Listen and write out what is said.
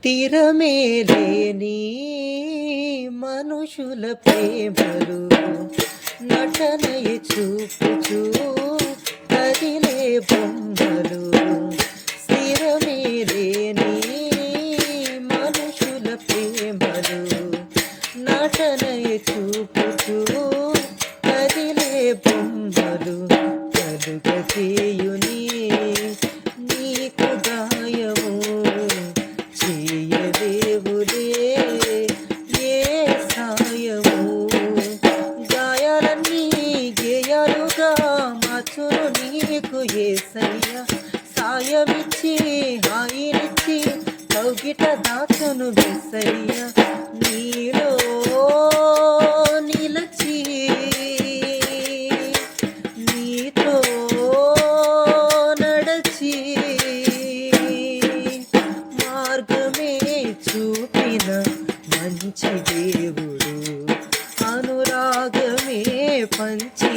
తీరమే లేని మనుషుల ప్రేమలు నటనయ చూపుచూ కదిలే బొమ్మలు. స్థిరమే లేని మనుషుల ప్రేమలు నటనయ చూపుచూ కదిలే బొమ్మలు. కలుగ చేయుని నీకు గాయము చేయదేవులే ఏ సాయము. గాయాలన్నీ గేయాలుగా మార్చును నీకు యేసయ్య. సాయమిచ్చి హాయినిచ్చి కౌగిట దాచును యేసయ్య. నీలో నిలచి నీతో నడచి మార్గమే చూపిన మంచి దేవుడు అనురాగమే పంచి